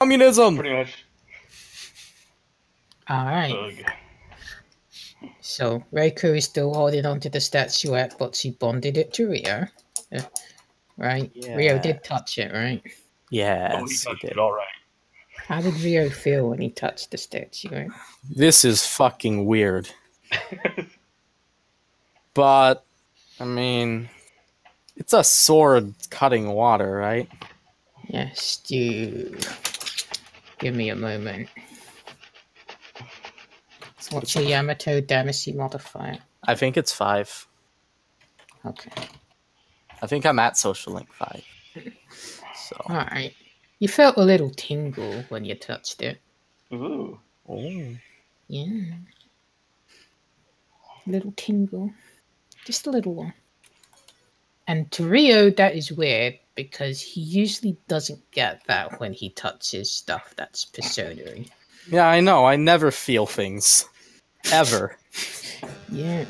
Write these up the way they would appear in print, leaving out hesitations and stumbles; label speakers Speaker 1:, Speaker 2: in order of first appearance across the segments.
Speaker 1: Communism!
Speaker 2: Pretty much.
Speaker 3: Alright. So, Reiko is still holding onto the statuette, but she bonded it to Rio. Right?
Speaker 4: Yeah.
Speaker 3: Rio did touch it, right?
Speaker 4: Yes,
Speaker 2: Oh, he touched it all right.
Speaker 3: How did Rio feel when he touched the statue, right?
Speaker 4: This is fucking weird. But, I mean, it's a sword cutting water, right?
Speaker 3: Yes, you... Give me a moment. What's your Yamato Damacy modifier?
Speaker 4: I think it's 5.
Speaker 3: Okay.
Speaker 4: I think I'm at Social Link 5. So.
Speaker 3: Alright. You felt a little tingle when you touched it.
Speaker 2: Ooh.
Speaker 4: Oh.
Speaker 3: Yeah. Little tingle. Just a little one. And to Rio, that is weird because he usually doesn't get that when he touches stuff that's personary.
Speaker 4: Yeah, I know. I never feel things. Ever.
Speaker 3: Yeah.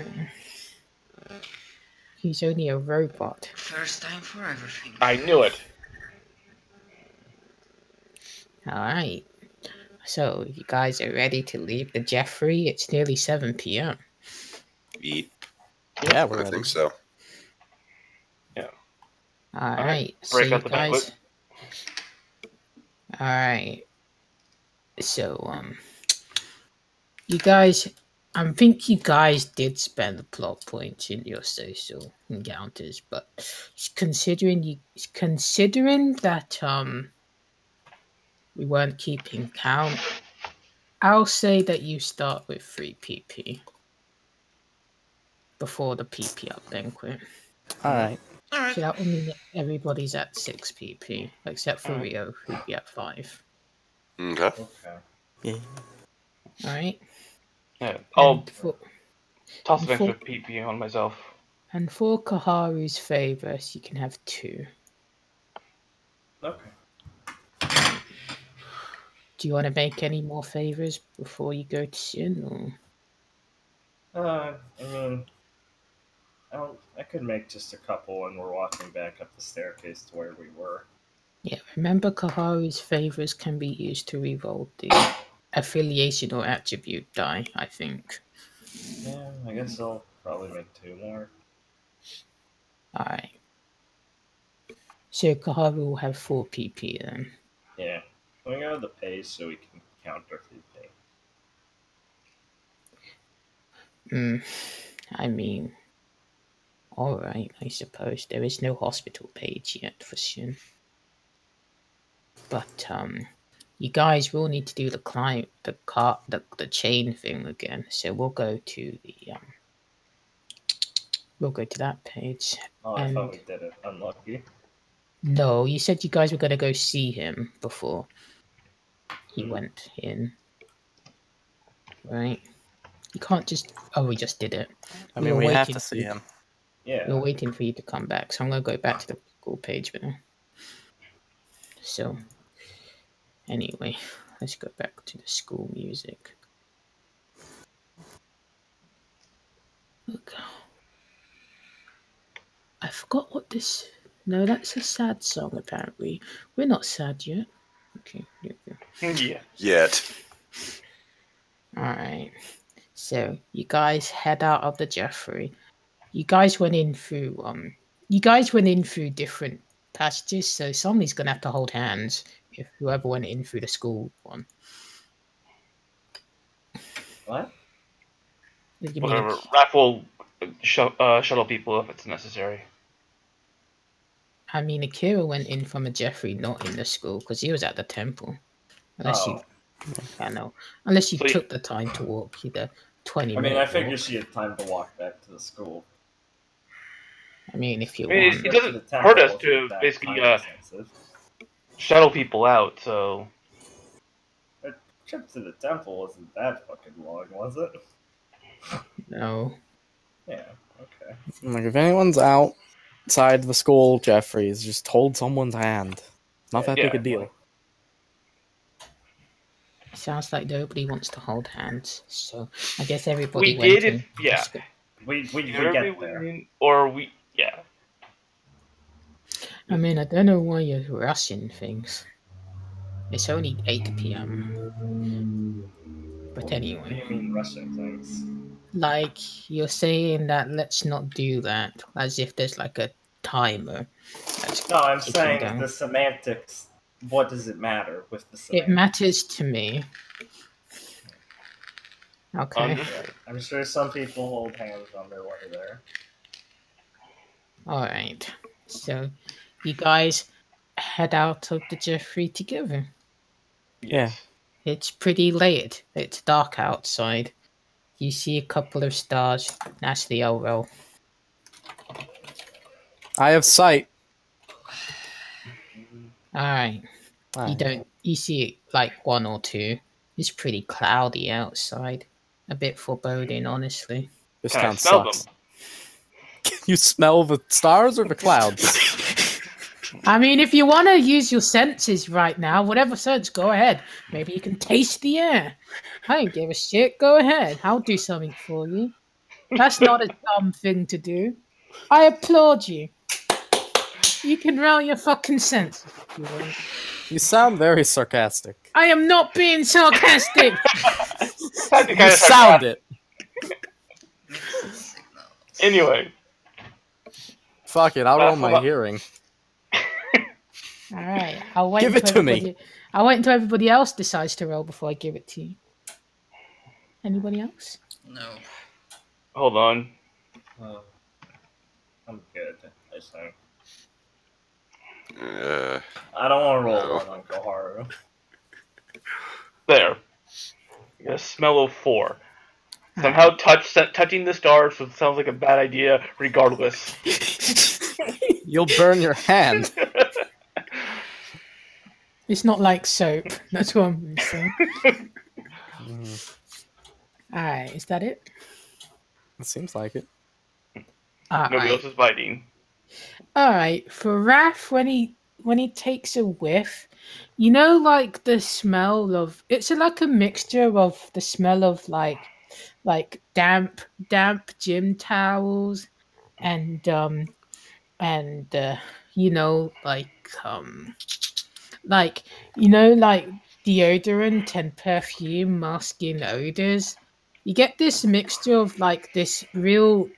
Speaker 3: He's only a robot.
Speaker 5: First time for everything.
Speaker 2: I knew it.
Speaker 3: Alright. So, you guys are ready to leave the Jeffrey? It's nearly 7 p.m.
Speaker 1: Eat.
Speaker 4: Yeah, we're
Speaker 1: I
Speaker 4: ready.
Speaker 1: think so.
Speaker 3: Alright. So
Speaker 2: Break
Speaker 3: you
Speaker 2: out the
Speaker 3: guys...
Speaker 2: banquet.
Speaker 3: Alright. So, you guys... I think you guys did spend the plot points in your social encounters, but considering that we weren't keeping count, I'll say that you start with 3 PP before the PP up banquet.
Speaker 4: Alright.
Speaker 3: So that would mean that everybody's at 6 PP, except for Rio, who'd be at 5.
Speaker 1: Okay.
Speaker 4: Yeah.
Speaker 3: Alright?
Speaker 2: Yeah. I'll
Speaker 3: And
Speaker 2: toss a
Speaker 3: and
Speaker 2: bunch of PP on myself.
Speaker 3: And for Kaharu's favors, you can have 2.
Speaker 6: Okay.
Speaker 3: Do you want to make any more favors before you go to Shin? Or?
Speaker 6: I mean, I could make just a couple when we're walking back up the staircase to where we were.
Speaker 3: Yeah, remember Kaharu's favors can be used to reroll the affiliation or attribute die, I think.
Speaker 6: Yeah, I guess I'll probably make 2 more.
Speaker 3: Alright. So Kaharu will have 4 PP then.
Speaker 6: Yeah. Can we go to the page so we can counter 3P?
Speaker 3: I mean, alright, I suppose. There is no hospital page yet for Shin. But, you guys will need to do the chain thing again. So we'll go to that page.
Speaker 6: Oh, I thought we did it. Unlucky.
Speaker 3: No, you said you guys were going to go see him before he went in. Right? You can't just... Oh, we just did it.
Speaker 4: I mean, we have to see him.
Speaker 6: Yeah.
Speaker 3: We're waiting for you to come back. So I'm going to go back to the school page now. So, anyway, let's go back to the school music. Look. I forgot what this... No, that's a sad song, apparently. We're not sad yet. Okay.
Speaker 2: Yeah.
Speaker 1: Yet.
Speaker 3: Alright. So, you guys head out of the Jeffrey. You guys went in through different passages, so somebody's gonna have to hold hands if whoever went in through the school one.
Speaker 6: What?
Speaker 2: Whatever. Raph will shuttle people if it's necessary.
Speaker 3: I mean, Akira went in from a Jeffrey, not in the school, because he was at the temple. Unless you took the time to walk the 20 minutes.
Speaker 6: I mean, I figured she had time to walk back to the school.
Speaker 3: I mean, if you
Speaker 2: want. It doesn't hurt us to basically shuttle people out, so...
Speaker 6: The trip to the temple wasn't that fucking long, was it?
Speaker 3: No.
Speaker 6: Yeah, okay.
Speaker 4: Like, if anyone's outside the school, Jeffries, just hold someone's hand. Not that big a deal.
Speaker 3: Sounds like nobody wants to hold hands, so I guess everybody
Speaker 2: We get there. Yeah.
Speaker 3: I mean, I don't know why you're rushing things. It's only 8 p.m. But
Speaker 6: What do
Speaker 3: anyway,
Speaker 6: you mean rushing things?
Speaker 3: like you're saying that let's not do that, as if there's like a timer that's
Speaker 6: No, I'm
Speaker 3: ticking
Speaker 6: saying
Speaker 3: down.
Speaker 6: the semantics. What does it matter with the
Speaker 3: It
Speaker 6: semantics?
Speaker 3: matters to me. Okay.
Speaker 6: I'm sure some people hold hands on their way there.
Speaker 3: All right. So, you guys head out of the Jeffrey together.
Speaker 2: Yes.
Speaker 3: It's pretty late. It's dark outside. You see a couple of stars. That's the OL.
Speaker 4: I have sight.
Speaker 3: All right. You don't. You see like one or two. It's pretty cloudy outside. A bit foreboding, honestly.
Speaker 4: This
Speaker 2: Can I
Speaker 4: town
Speaker 2: smell
Speaker 4: sucks.
Speaker 2: them?
Speaker 4: You smell the stars or the clouds?
Speaker 3: I mean, if you want to use your senses right now, whatever sense, go ahead. Maybe you can taste the air. I don't give a shit. Go ahead. I'll do something for you. That's not a dumb thing to do. I applaud you. You can roll your fucking senses if you want.
Speaker 4: You sound very sarcastic.
Speaker 3: I am not being sarcastic.
Speaker 4: You sound it.
Speaker 2: Anyway.
Speaker 4: Fuck it, I'll roll my
Speaker 2: Well,
Speaker 4: hearing.
Speaker 3: All right, I'll wait.
Speaker 4: Give it to me.
Speaker 3: I'll wait until everybody else decides to roll before I give it to you. Anybody else?
Speaker 5: No.
Speaker 2: Hold on.
Speaker 6: I'm good, I think.
Speaker 1: Uh,
Speaker 6: I don't want to roll
Speaker 1: No.
Speaker 6: one on Koharu.
Speaker 2: There. You got a smell of 4. Somehow touching the stars sounds like a bad idea, regardless.
Speaker 4: You'll burn your hand.
Speaker 3: It's not like soap. That's what I'm saying. All right, is that it?
Speaker 4: It seems like it.
Speaker 2: Nobody else is biting.
Speaker 3: All right, for Raph, when he takes a whiff, you know, like the smell of it's like a mixture of the smell of like damp gym towels and you know like you know like deodorant and perfume masking odors. You get this mixture of like this real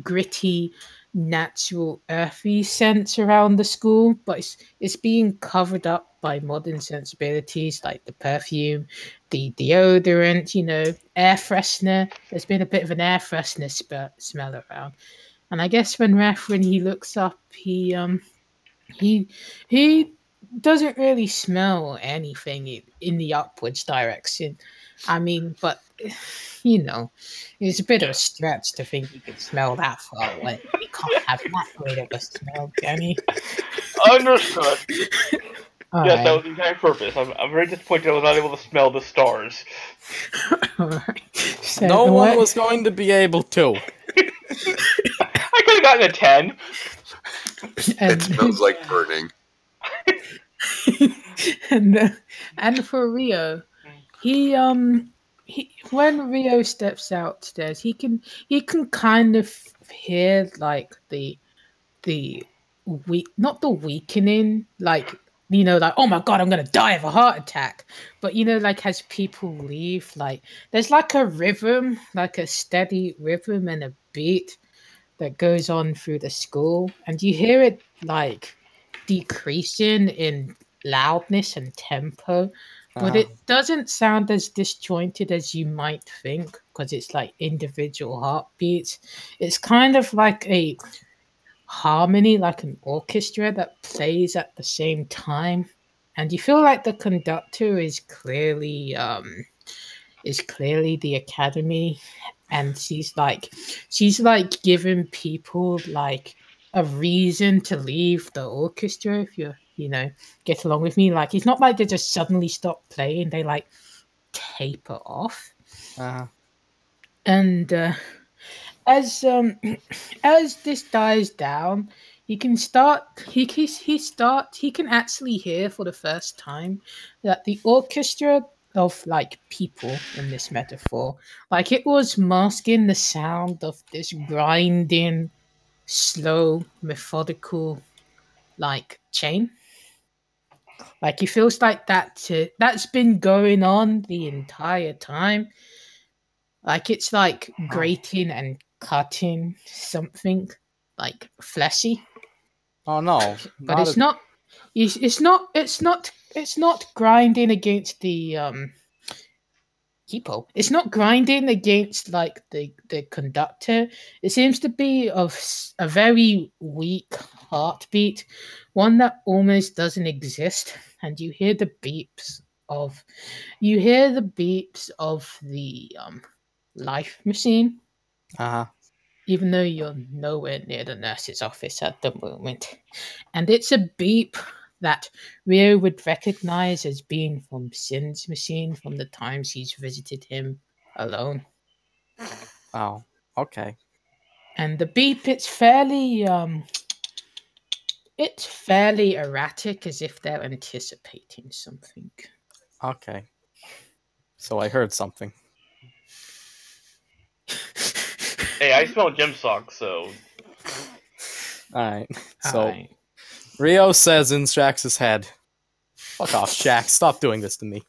Speaker 3: gritty, natural, earthy sense around the school, but it's being covered up by modern sensibilities like the perfume, the deodorant, you know, air freshener. There's been a bit of an air freshener smell around, and I guess when he looks up, he doesn't really smell anything in the upwards direction. I mean, but you know, it's a bit of a stretch to think you could smell that far away. You can't have that great of a smell, can you?
Speaker 2: Understood.
Speaker 3: All
Speaker 2: Yes,
Speaker 3: right.
Speaker 2: that was the entire purpose. I'm very disappointed I was not able to smell the stars.
Speaker 3: All right. So
Speaker 4: No one
Speaker 3: what-
Speaker 4: was going to be able to.
Speaker 2: I could have gotten a 10.
Speaker 1: it smells like burning.
Speaker 3: and for Rio, he when Rio steps outstairs, he can kind of hear like the not the weakening, like you know, like oh my god, I'm gonna die of a heart attack. But you know, like as people leave, like there's like a rhythm, like a steady rhythm and a beat that goes on through the school, and you hear it like decreasing in loudness and tempo, but it doesn't sound as disjointed as you might think because it's like individual heartbeats. It's kind of like a harmony, like an orchestra that plays at the same time, and you feel like the conductor is clearly the academy, and she's like giving people like a reason to leave the orchestra if you know get along with me. Like it's not like they just suddenly stop playing, they like taper off. And as this dies down, he can actually hear for the first time that the orchestra of like people in this metaphor, like it was masking the sound of this grinding, slow, methodical like chain. Like, he feels like that's been going on the entire time. Like, it's like grating and cutting something, like, fleshy.
Speaker 4: Oh no!
Speaker 3: But it's not. It's not grinding against the people. It's not grinding against like the conductor. It seems to be of a very weak heartbeat, one that almost doesn't exist, and you hear the beeps of the life machine,
Speaker 4: Uh-huh.
Speaker 3: even though you're nowhere near the nurse's office at the moment. And it's a beep that Rio would recognize as being from Shin's machine from the times he's visited him alone.
Speaker 4: Oh, okay.
Speaker 3: And the beep, it's fairly erratic, as if they're anticipating something.
Speaker 4: Okay. So I heard something.
Speaker 2: Hey, I smell gem socks, so
Speaker 4: Alright. So
Speaker 3: Alright.
Speaker 4: Rio says in Shax's head, "Fuck off, Shax. Stop doing this to me."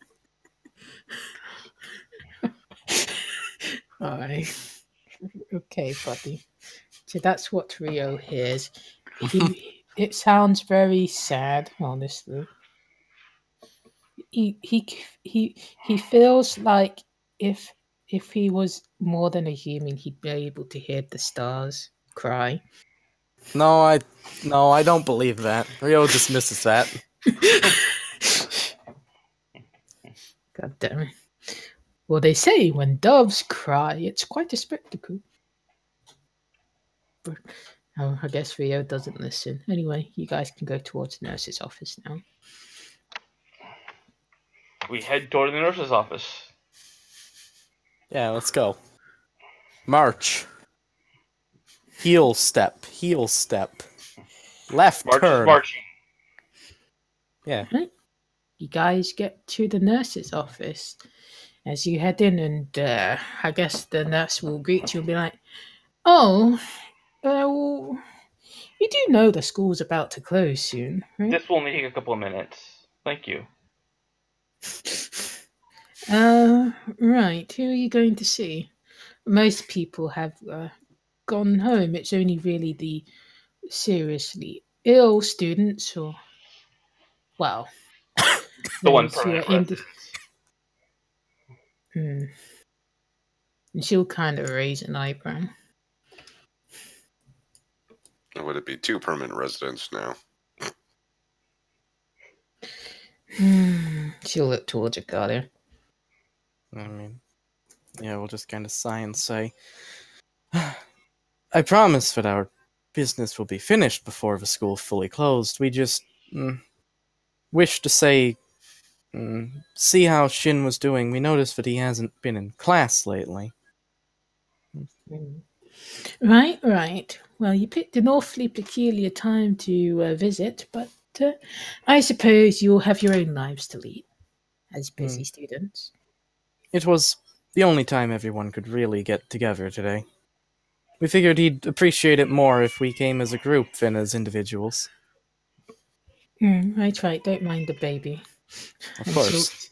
Speaker 3: Alright. Okay, buddy. So that's what Rio hears. It sounds very sad, honestly. He feels like if he was more than a human, he'd be able to hear the stars cry.
Speaker 4: No, I don't believe that. Rio dismisses that.
Speaker 3: God damn it. Well, they say when doves cry, it's quite a spectacle. But I guess Rio doesn't listen. Anyway, you guys can go towards the nurse's office now.
Speaker 2: we head toward the nurse's office.
Speaker 4: Yeah, let's go. March. Heel step. Heel step. Left
Speaker 2: March
Speaker 4: turn.
Speaker 2: is marching.
Speaker 4: Yeah.
Speaker 3: You guys get to the nurse's office. As you head in, and I guess the nurse will greet you and be like, "Oh, well, you do know the school's about to close soon, right?"
Speaker 2: This will only take a couple of minutes. Thank you.
Speaker 3: Right. Who are you going to see? Most people have gone home. It's only really the seriously ill students, or well,
Speaker 2: The one
Speaker 3: those who are
Speaker 2: permanent
Speaker 3: in.
Speaker 2: residence.
Speaker 3: And she'll kind of raise an eyebrow.
Speaker 1: Would it be 2 permanent residents now?
Speaker 3: She'll look towards Akalia.
Speaker 4: I mean, yeah, we'll just kind of sigh and say, "I promise that our business will be finished before the school fully closed. We just wish to say, see how Shin was doing. We noticed that he hasn't been in class lately."
Speaker 3: Right. Well, you picked an awfully peculiar time to visit, but I suppose you'll have your own lives to lead as busy students.
Speaker 4: It was the only time everyone could really get together today. We figured he'd appreciate it more if we came as a group than as individuals.
Speaker 3: Right. Don't mind the baby.
Speaker 4: Of course.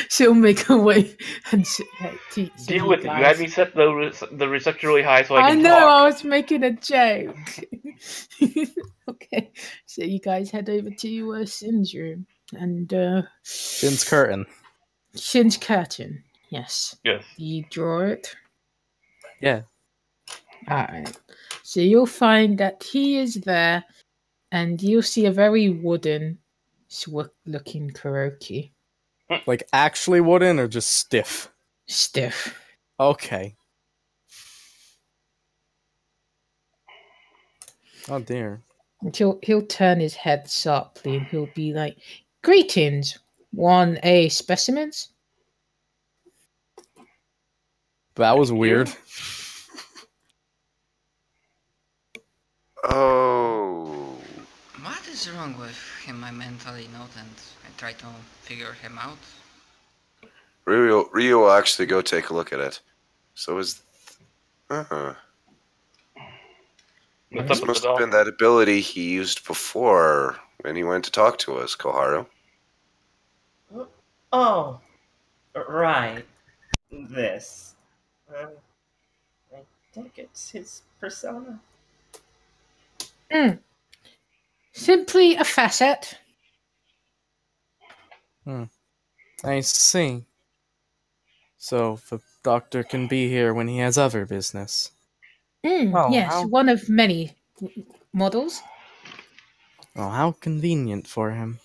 Speaker 3: She'll make her way and
Speaker 2: Deal with it. You had me set the reception really high so I can
Speaker 3: know.
Speaker 2: talk.
Speaker 3: I was making a joke. Okay, so you guys head over to Shin's room and
Speaker 4: Shin's curtain.
Speaker 3: Shin's curtain. Yes.
Speaker 2: Yes.
Speaker 3: You draw it.
Speaker 4: Yeah.
Speaker 3: Alright. So you'll find that he is there, and you'll see a very wooden looking karaoke.
Speaker 4: Like actually wooden or just stiff?
Speaker 3: Stiff.
Speaker 4: Okay. Oh dear.
Speaker 3: And he'll turn his head sharply and he'll be like, "Greetings, 1A specimens."
Speaker 4: That was weird.
Speaker 1: Oh.
Speaker 5: What is wrong with him? I mentally note and I try to figure him out.
Speaker 1: Rio will actually go take a look at it. So is...
Speaker 2: What's up
Speaker 1: This
Speaker 2: with
Speaker 1: must
Speaker 2: the
Speaker 1: have
Speaker 2: doll?
Speaker 1: been that ability he used before when he went to talk to us, Koharu.
Speaker 6: Oh, right. This. I think it's his persona.
Speaker 3: Simply a facet.
Speaker 4: I see. So the doctor can be here when he has other business. Well,
Speaker 3: Yes, one of many models.
Speaker 4: Oh, how convenient for him.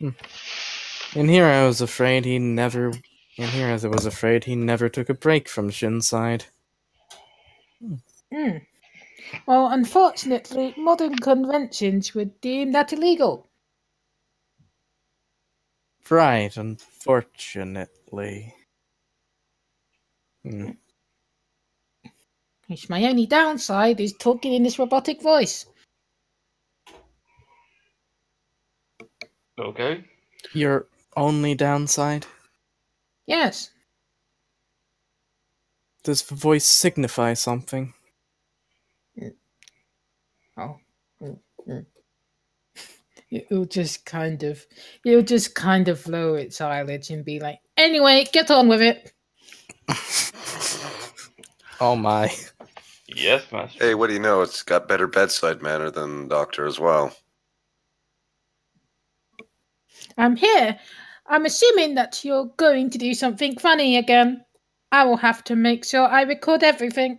Speaker 4: In here I was afraid he never took a break from Shin's side.
Speaker 3: Well, unfortunately, modern conventions would deem that illegal.
Speaker 4: Right, unfortunately.
Speaker 3: Which my only downside is talking in this robotic voice.
Speaker 2: Okay.
Speaker 4: Your only downside?
Speaker 3: Yes.
Speaker 4: Does the voice signify something?
Speaker 3: Oh. It'll just kind of lower its eyelids and be like, anyway, get on with it.
Speaker 4: Oh my.
Speaker 2: Yes, master.
Speaker 1: Hey, what do you know? It's got better bedside manner than the doctor as well.
Speaker 3: I'm here. I'm assuming that you're going to do something funny again. I will have to make sure I record everything.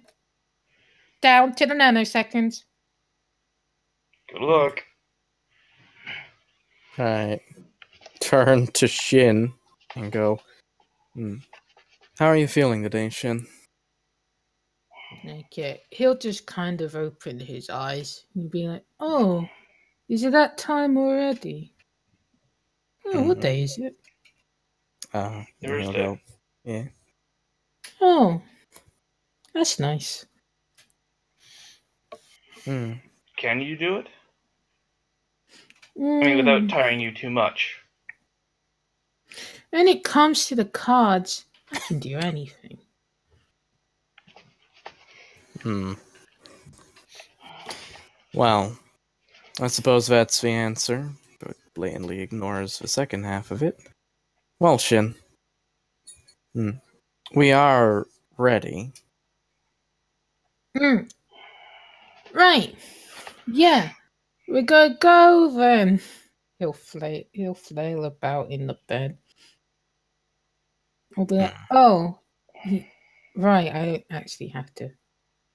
Speaker 3: Down to the nanoseconds.
Speaker 2: Good luck.
Speaker 4: Alright. Turn to Shin and go, How are you feeling today, Shin?
Speaker 3: Okay, he'll just kind of open his eyes and be like, oh, is it that time already? Oh, what day is it?
Speaker 4: And he'll
Speaker 2: Thursday.
Speaker 4: go, yeah.
Speaker 3: Oh, that's nice.
Speaker 2: Can you do it? I mean, without tiring you too much.
Speaker 3: When it comes to the cards, I can do anything.
Speaker 4: Well, I suppose that's the answer, but blatantly ignores the second half of it. Well, Shin. We are ready.
Speaker 3: Right. Yeah. We're gonna go then. He'll flail about in the bed. I'll be like, oh, right, I don't actually have to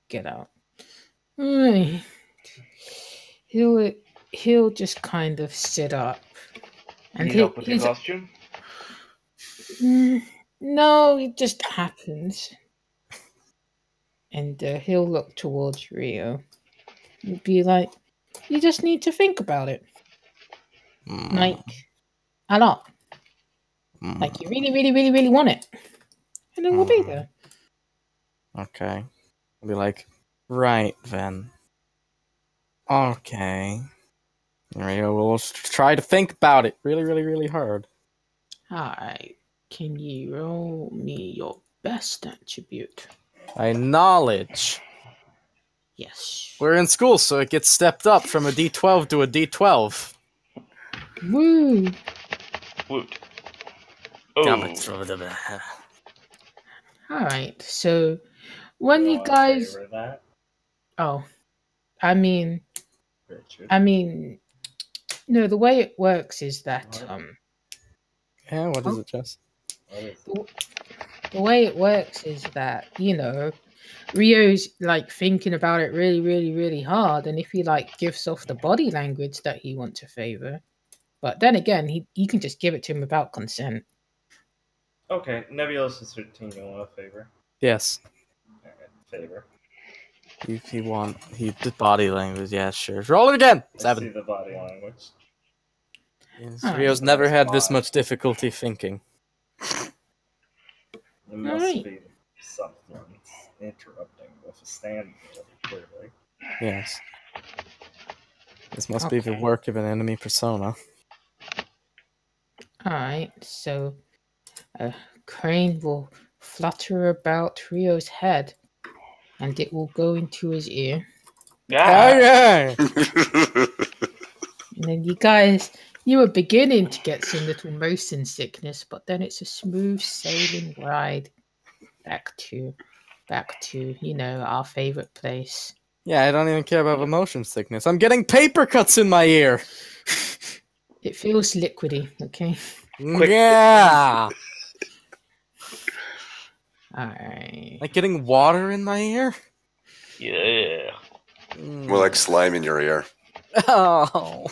Speaker 3: get out. Right. He'll just kind of sit up. And
Speaker 2: Need help with your costume?
Speaker 3: No, it just happens. And he'll look towards Rio. He'll be like, you just need to think about it. Like, a lot. Like, you really, really, really, really want it. And then we'll be there.
Speaker 4: Okay. I'll be like, right then. Okay. Rio will try to think about it really, really, really hard.
Speaker 3: Alright. Can you roll me your best attribute?
Speaker 4: Knowledge.
Speaker 3: Yes.
Speaker 4: We're in school, so it gets stepped up from a D12 to a D12.
Speaker 3: Woo!
Speaker 2: Woot.
Speaker 4: Oh.
Speaker 3: Alright, so when you
Speaker 6: wanna
Speaker 3: guys...
Speaker 6: favor that,
Speaker 3: Oh. I mean,
Speaker 6: Richard?
Speaker 3: no, the way it works is that,
Speaker 4: Yeah, what is it, Jess?
Speaker 6: What is it?
Speaker 3: the way it works is that, Rio's like thinking about it really, really, really hard, and if he like gives off the body language that he wants to favor, but then again, he can just give it to him without consent.
Speaker 6: Okay, Nebulous is 13. You want a favor?
Speaker 4: Yes.
Speaker 6: Alright, favor.
Speaker 4: If you want, the body language, yeah, sure. Roll it again!
Speaker 6: Let's
Speaker 4: 7.
Speaker 6: see the body language.
Speaker 4: Yes,
Speaker 3: Alright.
Speaker 4: Rio's never had this much difficulty thinking.
Speaker 6: It must
Speaker 3: Alright.
Speaker 6: be something's interrupting with a stand, clearly.
Speaker 4: Yes. This must be the
Speaker 3: Okay.
Speaker 4: work of an enemy persona.
Speaker 3: Alright, so a crane will flutter about Rio's head, and it will go into his ear.
Speaker 2: Yeah.
Speaker 4: Okay!
Speaker 3: And then you were beginning to get some little motion sickness, but then it's a smooth sailing ride back to our favorite place.
Speaker 4: Yeah, I don't even care about the motion sickness. I'm getting paper cuts in my ear.
Speaker 3: It feels liquidy, okay?
Speaker 2: Quick.
Speaker 4: Yeah.
Speaker 3: Alright.
Speaker 4: Like getting water in my ear?
Speaker 2: Yeah.
Speaker 1: More like slime in your ear.
Speaker 4: Oh.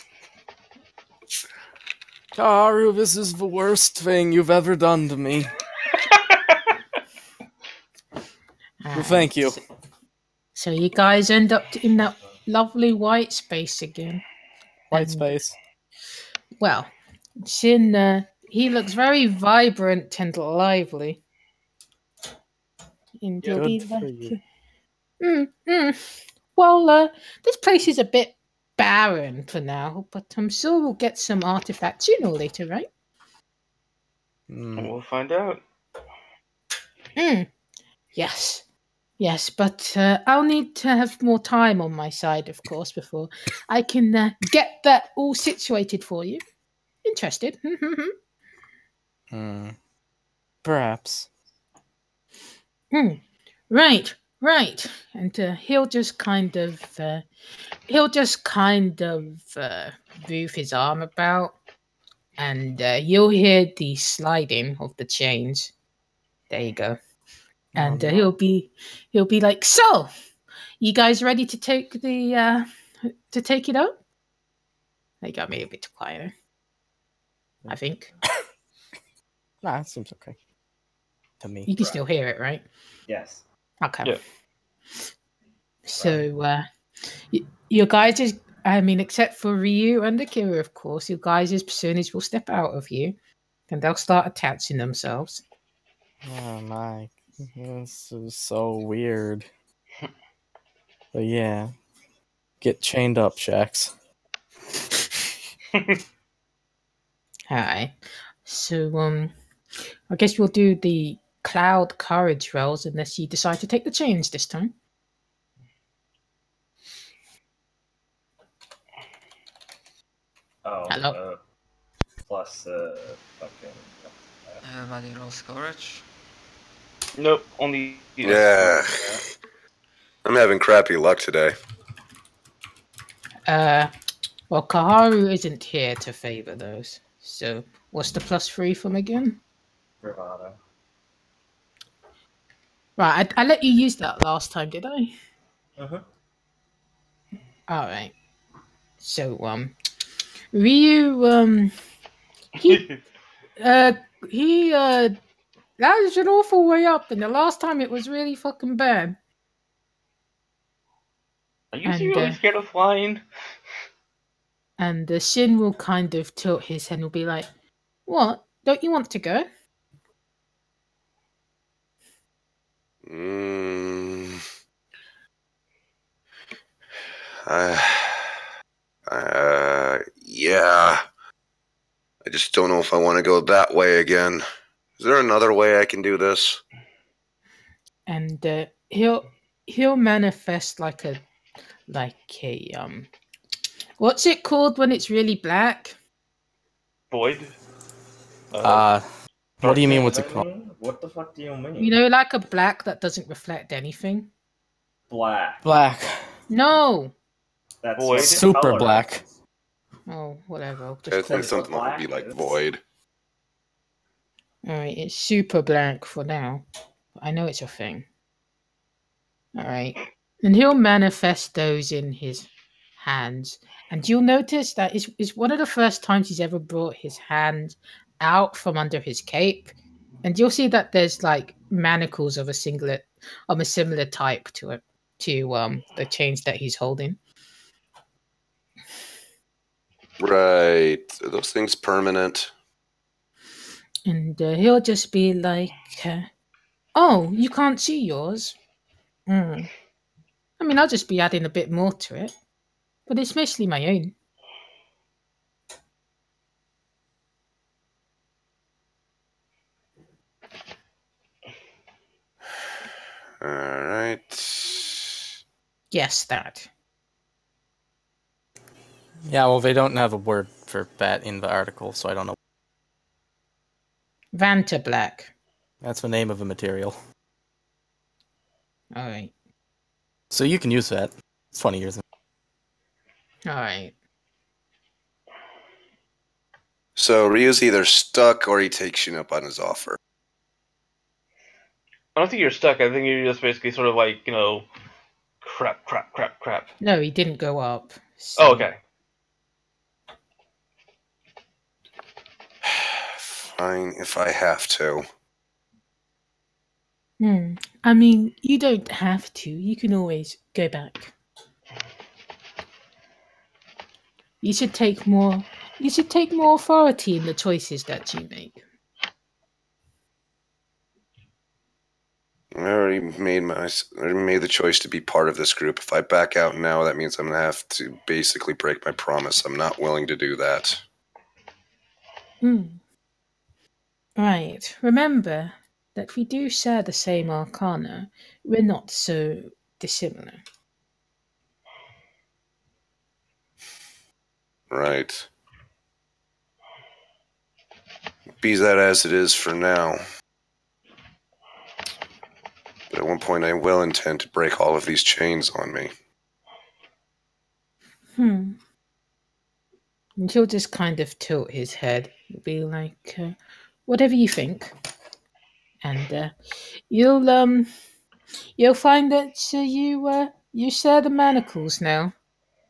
Speaker 4: Karu, this is the worst thing you've ever done to me. Well, thank you.
Speaker 3: So you guys end up in that lovely white space again.
Speaker 4: White
Speaker 3: And,
Speaker 4: space.
Speaker 3: Well, Shin, he looks very vibrant and lively. And you'll be
Speaker 4: Good for
Speaker 3: like,
Speaker 4: you.
Speaker 3: Well, this place is a bit barren for now, but I'm sure we'll get some artifacts sooner or later, right?
Speaker 2: We'll find out.
Speaker 3: Yes, but I'll need to have more time on my side, of course, before I can get that all situated for you. Interested?
Speaker 4: Perhaps.
Speaker 3: Right. And he'll just kind of move his arm about, and you'll hear the sliding of the chains. There you go. And he'll be like, "So, you guys ready to take it out?" They got me a bit quieter, I think.
Speaker 4: Nah, it seems okay. To me.
Speaker 3: You can still hear it, right?
Speaker 6: Yes.
Speaker 3: Okay.
Speaker 2: Yeah.
Speaker 3: So, your guys is, I mean, except for Ryu and Akira, of course, your guys' personas will step out of you, and they'll start attaching themselves.
Speaker 4: Oh my. This is so weird. But yeah. Get chained up, Shax.
Speaker 3: Alright. So, I guess we'll do the cloud courage rolls unless you decide to take the chains this time.
Speaker 6: Oh,
Speaker 3: Hello?
Speaker 6: plus fucking.
Speaker 5: Everybody rolls courage.
Speaker 2: Nope, only.
Speaker 1: Yeah. I'm having crappy luck today.
Speaker 3: Well, Kaharu isn't here to favor those. So, what's the +3 from again?
Speaker 6: Bravado.
Speaker 3: Right, I let you use that last time, did I?
Speaker 6: Uh-huh.
Speaker 3: Alright. So, Ryu, he, that was an awful way up, and the last time it was really fucking bad.
Speaker 2: Are you
Speaker 3: And,
Speaker 2: really scared of flying?
Speaker 3: And the Shin will kind of tilt his head and will be like, "What? Don't you want to go?"
Speaker 1: Yeah. I just don't know if I want to go that way again. Is there another way I can do this?
Speaker 3: And he'll manifest like a what's it called when it's really black?
Speaker 2: Void?
Speaker 4: What do you mean? What's it called?
Speaker 6: What the fuck do you mean?
Speaker 3: You know, like a black that doesn't reflect anything.
Speaker 6: Black.
Speaker 4: Black.
Speaker 3: No.
Speaker 6: That's
Speaker 2: Void.
Speaker 6: what the
Speaker 4: Super
Speaker 6: color
Speaker 4: black.
Speaker 6: is.
Speaker 3: Oh, whatever. I'll
Speaker 1: I
Speaker 3: just call
Speaker 1: think
Speaker 3: it.
Speaker 1: something would be like void.
Speaker 3: Alright, it's super blank for now. I know it's a thing. Alright. And he'll manifest those in his hands. And you'll notice that it's one of the first times he's ever brought his hand out from under his cape. And you'll see that there's like manacles of a similar type to it, to the chains that he's holding.
Speaker 1: Right. Are those things permanent?
Speaker 3: And he'll just be like, "Oh, you can't see yours? I mean, I'll just be adding a bit more to it, but it's mostly my own."
Speaker 1: Alright.
Speaker 3: Yes, that.
Speaker 4: Yeah, well, they don't have a word for that in the article, so I don't know.
Speaker 3: Vanta Black.
Speaker 4: That's the name of the material.
Speaker 3: Alright.
Speaker 4: So you can use that. It's 20 years.
Speaker 3: Alright.
Speaker 1: So Ryu's either stuck or he takes Shin up on his offer.
Speaker 2: I don't think you're stuck. I think you're just basically sort of like, crap.
Speaker 3: No, he didn't go up. So...
Speaker 2: Oh, okay.
Speaker 1: Fine, if I have to.
Speaker 3: I mean, you don't have to. You can always go back. You should take more. You should take more authority in the choices that you make.
Speaker 1: I already made the choice to be part of this group. If I back out now, that means I'm gonna have to basically break my promise. I'm not willing to do that.
Speaker 3: Right. Remember that we do share the same arcana. We're not so dissimilar.
Speaker 1: Right. Be that as it is for now. But at one point I will intend to break all of these chains on me.
Speaker 3: And he'll just kind of tilt his head. He'll be like, whatever you think. And you'll find that you share the manacles now.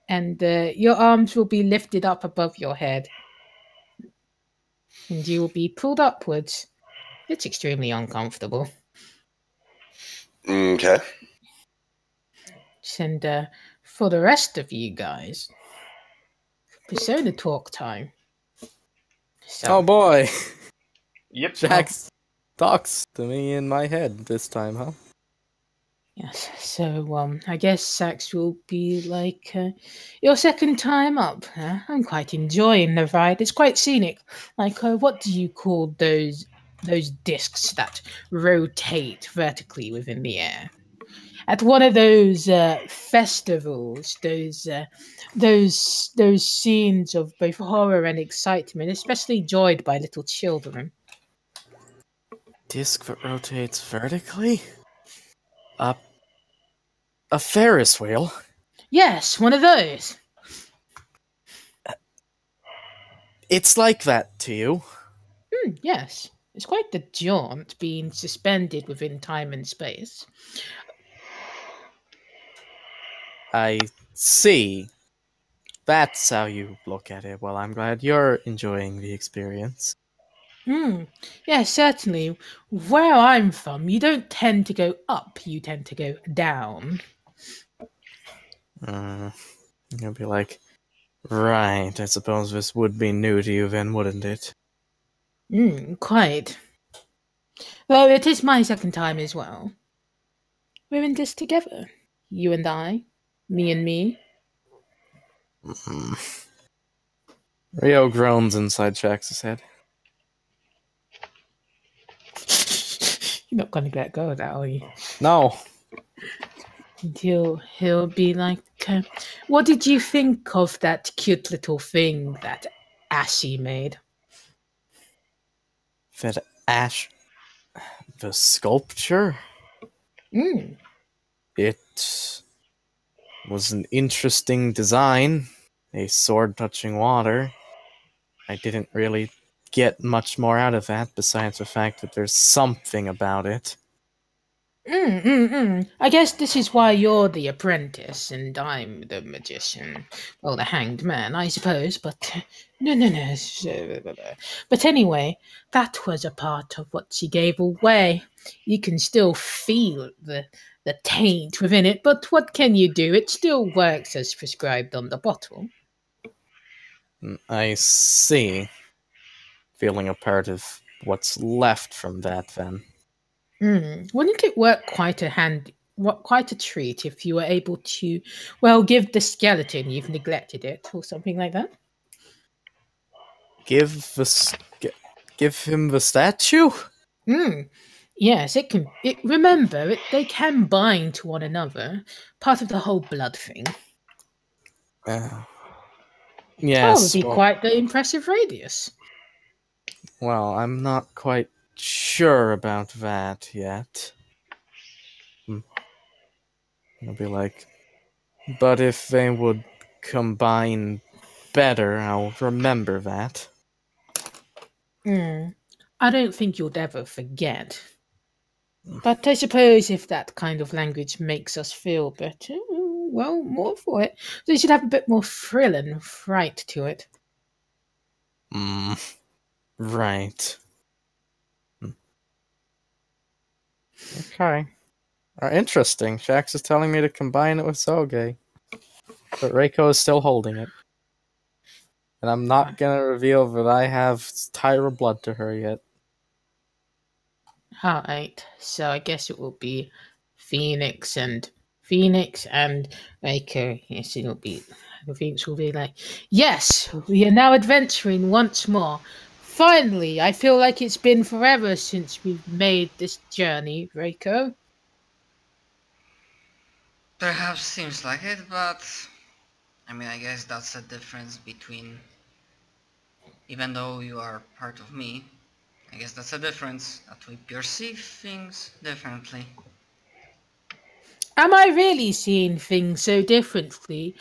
Speaker 3: And your arms will be lifted up above your head. And you will be pulled upwards. It's extremely uncomfortable.
Speaker 1: Okay.
Speaker 3: And for the rest of you guys, Persona talk time. So,
Speaker 4: Oh boy!
Speaker 2: Yep.
Speaker 4: Jax talks to me in my head this time, huh?
Speaker 3: yes. So I guess Sax will be like your second time up. I'm quite enjoying the ride. It's quite scenic. Like what do you call those discs that rotate vertically within the air? At one of those festivals, those scenes of both horror and excitement, especially enjoyed by little children.
Speaker 4: Disc that rotates vertically? A Ferris wheel?
Speaker 3: Yes, one of those.
Speaker 4: It's like that to you?
Speaker 3: Yes, it's quite the jaunt being suspended within time and space.
Speaker 4: I see. That's how you look at it. Well, I'm glad you're enjoying the experience.
Speaker 3: Yeah, certainly. Where I'm from, you don't tend to go up, you tend to go down.
Speaker 4: You'll be like, right, I suppose this would be new to you then, wouldn't it?
Speaker 3: Quite. Though it is my second time as well. We're in this together. You and I. Me and me.
Speaker 4: Rio groans inside Jax's head.
Speaker 3: You're not gonna let go of that, are you?
Speaker 4: No.
Speaker 3: And he'll be like, what did you think of that cute little thing that Ashy made?
Speaker 4: That Ash... The sculpture? It was an interesting design. A sword touching water. I didn't really get much more out of that besides the fact that there's something about it.
Speaker 3: I guess this is why you're the apprentice and I'm the magician. Well, the hanged man, I suppose, but no. But anyway, that was a part of what she gave away. You can still feel the taint within it, but what can you do? It still works as prescribed on the bottle.
Speaker 4: I see. Feeling a part of what's left from that, then.
Speaker 3: Wouldn't it work quite a treat if you were able to, well, give the skeleton you've neglected it, or something like that?
Speaker 4: Give him the statue?
Speaker 3: Yes, it can. Remember, they can bind to one another. Part of the whole blood thing. That would
Speaker 4: Yes.
Speaker 3: be
Speaker 4: Well,
Speaker 3: quite the impressive radius.
Speaker 4: well, I'm not quite sure about that yet. I'll be like, but if they would combine better, I'll remember that.
Speaker 3: I don't think you'll ever forget. But I suppose if that kind of language makes us feel better, well, more for it. So you should have a bit more thrill and fright to it.
Speaker 4: Right. Okay. Interesting. Shax is telling me to combine it with Soge. But Reiko is still holding it. And I'm not gonna reveal that I have Tyra blood to her yet.
Speaker 3: Alright, so I guess it will be Phoenix and Reiko. Yes, it'll be. The Phoenix will be like, yes, we are now adventuring once more. Finally, I feel like it's been forever since we've made this journey, Reiko.
Speaker 5: Perhaps seems like it, but I mean, I guess that's the difference between, even though you are part of me, I guess that's a difference, that we perceive things differently.
Speaker 3: Am I really seeing things so differently?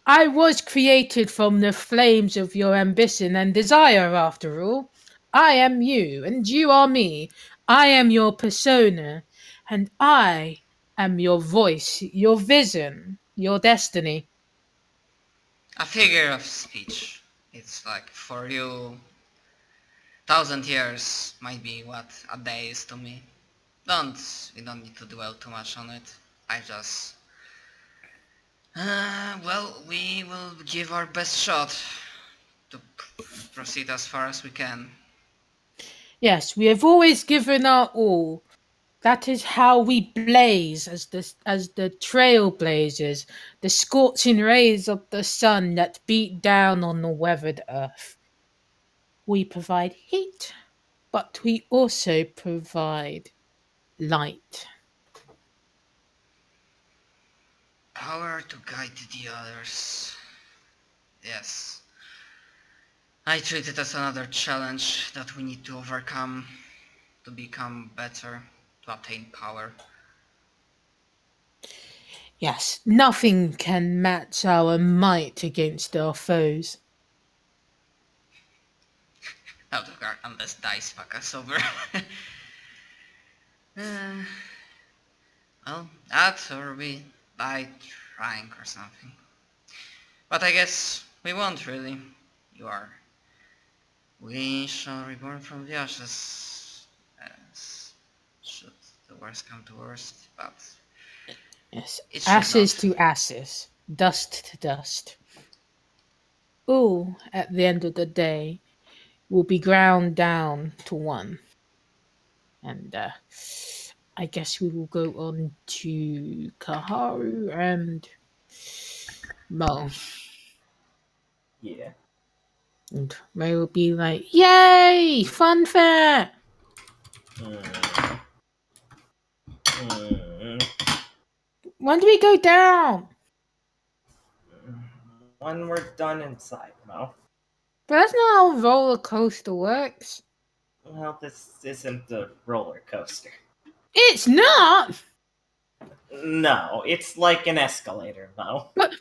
Speaker 3: I was created from the flames of your ambition and desire, after all. I am you, and you are me. I am your persona, and I am your voice, your vision, your destiny.
Speaker 5: A figure of speech. It's like for you, 1,000 years might be what a day is to me. We don't need to dwell too much on it. I just... well, we will give our best shot to proceed as far as we can.
Speaker 3: Yes, we have always given our all. That is how we blaze as the trailblazers, the scorching rays of the sun that beat down on the weathered earth. We provide heat, but we also provide light.
Speaker 5: Power to guide the others. Yes. I treat it as another challenge that we need to overcome to become better, to obtain power.
Speaker 3: Yes, nothing can match our might against our foes.
Speaker 5: Out of guard, unless dice fuck us over. Well, that or we die trying or something. But I guess we won't really. We shall reborn from the ashes. As should the worst come to worst, but
Speaker 3: Yes,
Speaker 5: it should
Speaker 3: ashes
Speaker 5: not.
Speaker 3: to ashes, dust to dust. All, at the end of the day, will be ground down to one. And I guess we will go on to Kaharu and Mo.
Speaker 6: Yeah.
Speaker 3: And Ray will be like, yay! Fun fair!
Speaker 6: Mm. Mm.
Speaker 3: When do we go down?
Speaker 6: When we're done inside, Mo.
Speaker 3: But that's not how a roller coaster works.
Speaker 6: Well, this isn't a roller coaster.
Speaker 3: It's not!
Speaker 6: No, it's like an escalator, Mo.
Speaker 3: But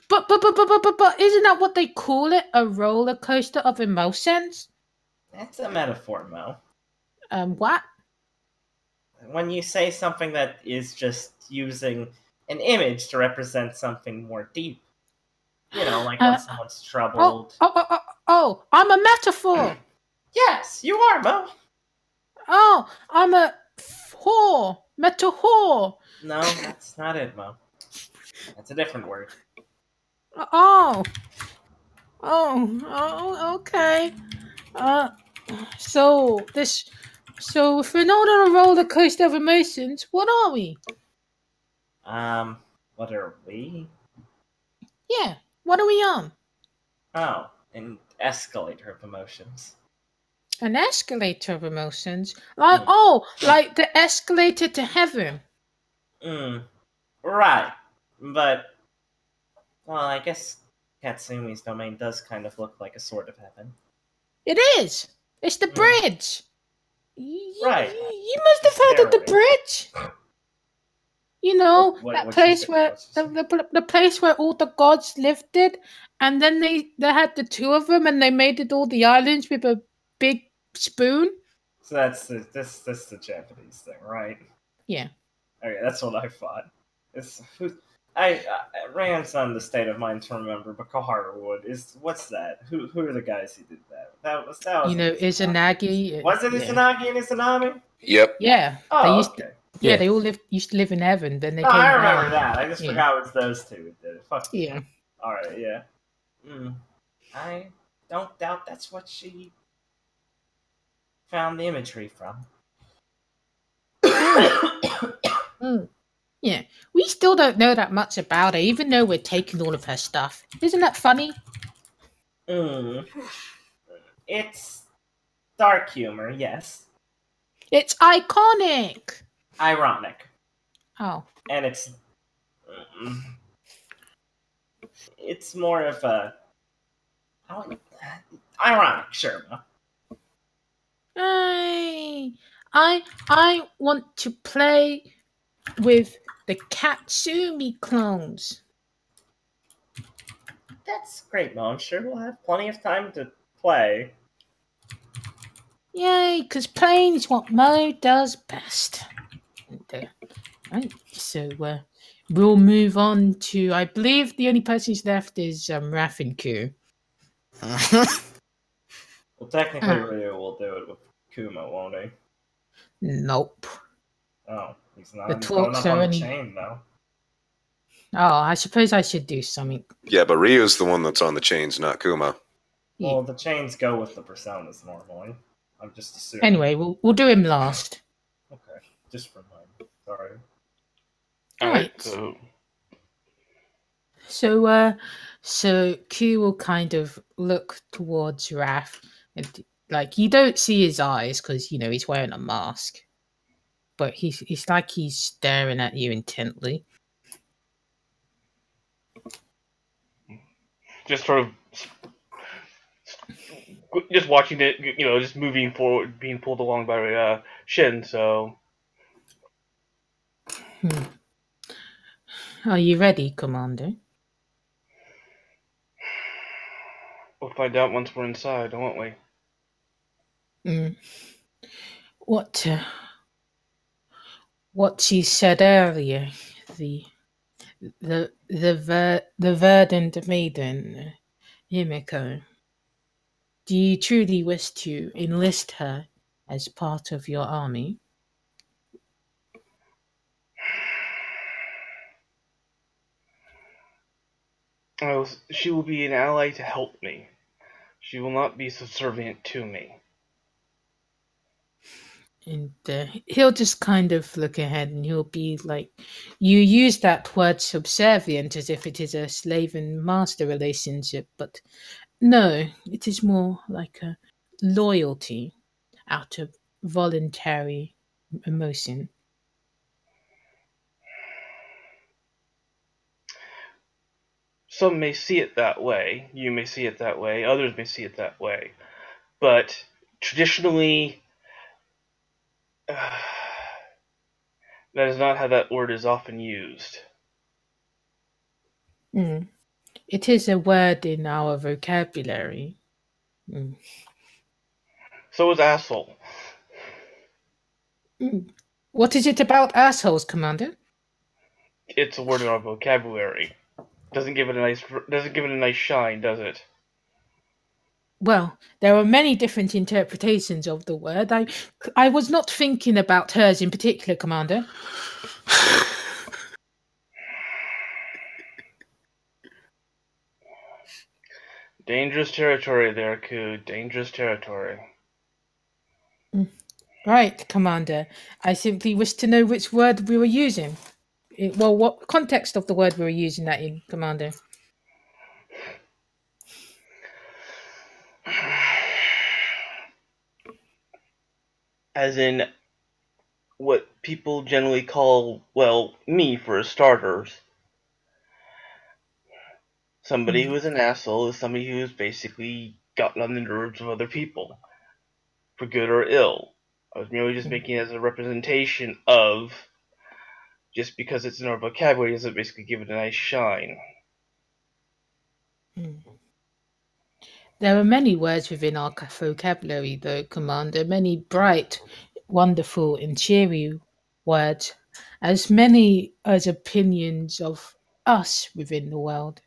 Speaker 3: isn't that what they call it? A roller coaster of emotions?
Speaker 6: That's a metaphor, Mo.
Speaker 3: What?
Speaker 6: When you say something that is just using an image to represent something more deep. You know, like when someone's troubled.
Speaker 3: I'm a metaphor!
Speaker 6: Yes, you are, Mo.
Speaker 3: Oh, I'm a whore! Metaphor!
Speaker 6: No, that's not it, Mo. That's a different word.
Speaker 3: Oh, okay. So if we're not on a roller coaster of emotions, what are we?
Speaker 6: What are we?
Speaker 3: Yeah, what are we on?
Speaker 6: Oh, an escalator of emotions.
Speaker 3: An escalator of emotions? Like the escalator to heaven.
Speaker 6: Right. But, well, I guess Katsumi's domain does kind of look like a sort of heaven.
Speaker 3: It is. It's the bridge.
Speaker 6: Right.
Speaker 3: You must have heard of the bridge. You know, that place where the place where all the gods lived, and then they had the two of them, and they made it all the islands with a big spoon.
Speaker 6: So that's the Japanese thing, right?
Speaker 3: Yeah.
Speaker 6: Okay, that's what I thought. I Rand's on the state of mind to remember, but Kohara Wood what's that? Who are the guys who did that? That was
Speaker 3: Izanagi.
Speaker 6: Was it Izanagi and Izanami?
Speaker 1: Yep.
Speaker 3: Yeah.
Speaker 6: Oh, okay.
Speaker 3: They all used to live in heaven. Then they came
Speaker 6: I remember
Speaker 3: down.
Speaker 6: that. I just forgot it was those two who did it. Fuck
Speaker 3: yeah.
Speaker 6: All right, yeah. I don't doubt that's what she found the imagery from.
Speaker 3: Yeah, we still don't know that much about her, even though we're taking all of her stuff. Isn't that funny?
Speaker 6: It's dark humor, yes.
Speaker 3: It's iconic.
Speaker 6: Ironic.
Speaker 3: Oh.
Speaker 6: And it's more of a ironic, sure.
Speaker 3: I want to play with the Katsumi clones.
Speaker 6: That's great, Mo. I'm sure we'll have plenty of time to play.
Speaker 3: Yay, because playing is what Mo does best. Right, so we'll move on to, I believe the only person who's left is Rafinku.
Speaker 6: Well, technically, Ryu will do it with Kuma, won't he?
Speaker 3: Nope.
Speaker 6: Oh, he's not.
Speaker 3: The
Speaker 6: He's going
Speaker 3: talks
Speaker 6: up
Speaker 3: are
Speaker 6: on the chain, though.
Speaker 3: Oh, I suppose I should do something.
Speaker 1: Yeah, but Ryu's the one that's on the chains, not Kuma.
Speaker 6: Well, the chains go with the personas normally. I'm just assuming.
Speaker 3: Anyway, we'll do him last.
Speaker 6: Okay, just for mine. Sorry.
Speaker 3: Alright. So Q will kind of look towards Raph, and you don't see his eyes because he's wearing a mask, but he's like he's staring at you intently.
Speaker 2: Just sort of, just watching it, just moving forward, being pulled along by Shin. So,
Speaker 3: Are you ready, Commander?
Speaker 2: We'll find out once we're inside, won't we?
Speaker 3: What she said earlier, the verdant maiden, Himiko. Do you truly wish to enlist her as part of your army?
Speaker 2: She will be an ally to help me. She will not be subservient to me.
Speaker 3: And he'll just kind of look ahead and he'll be like, you use that word subservient as if it is a slave and master relationship, but no, it is more like a loyalty out of voluntary emotion.
Speaker 2: Some may see it that way. You may see it that way. Others may see it that way. But traditionally, that is not how that word is often used.
Speaker 3: It is a word in our vocabulary.
Speaker 2: So is asshole.
Speaker 3: What is it about assholes, Commander?
Speaker 2: It's a word in our vocabulary. Doesn't give it a nice shine, does it?
Speaker 3: Well, there are many different interpretations of the word. I was not thinking about hers in particular, Commander.
Speaker 2: Dangerous territory there, Ku. Dangerous territory.
Speaker 3: Right, Commander. I simply wish to know which word we were using. What context of the word we were using that in, Commander?
Speaker 2: As in, what people generally call, me for starters, Somebody who is an asshole is somebody who's basically gotten on the nerves of other people, for good or ill. I was merely just making it as a representation of, just because it's in our vocabulary doesn't basically give it a nice shine.
Speaker 3: There are many words within our vocabulary, though, Commander. Many bright, wonderful, and cheery words, as many as opinions of us within the world.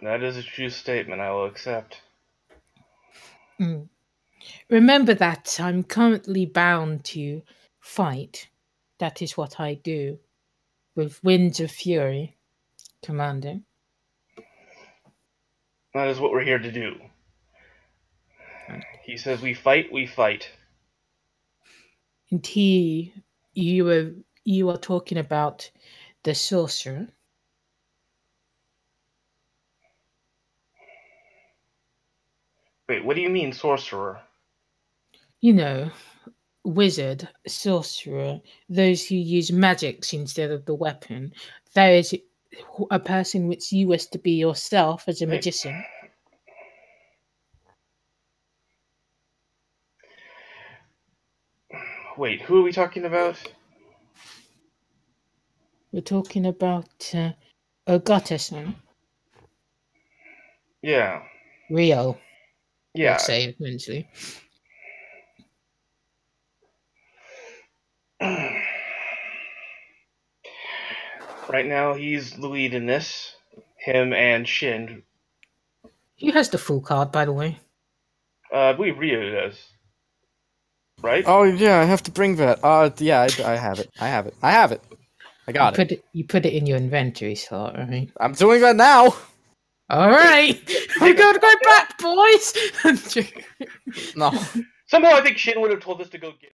Speaker 2: That is a true statement, I will accept.
Speaker 3: Remember that I'm currently bound to fight. That is what I do with winds of fury, Commander.
Speaker 2: That is what we're here to do.
Speaker 3: Right.
Speaker 2: He says we fight, we fight.
Speaker 3: And you are talking about the sorcerer.
Speaker 2: Wait, what do you mean, sorcerer?
Speaker 3: You know, wizard, sorcerer, those who use magics instead of the weapon. There is a person which you wish to be yourself as a magician.
Speaker 2: Wait, who are we talking about?
Speaker 3: We're talking about Ogata-san.
Speaker 2: Yeah.
Speaker 3: Rio.
Speaker 2: Yeah.
Speaker 3: Let's say eventually.
Speaker 2: Right now, he's the lead in this. Him and Shin.
Speaker 3: Who has the full card, by the way?
Speaker 2: I believe Ryo does. Right?
Speaker 4: Oh yeah, I have to bring that. Yeah, I have it. I have it. I got it.
Speaker 3: You put it in your inventory slot, right?
Speaker 4: I'm doing that now.
Speaker 3: All right, we gotta go back, boys.
Speaker 4: No.
Speaker 2: Somehow I think Shin would have told us to go get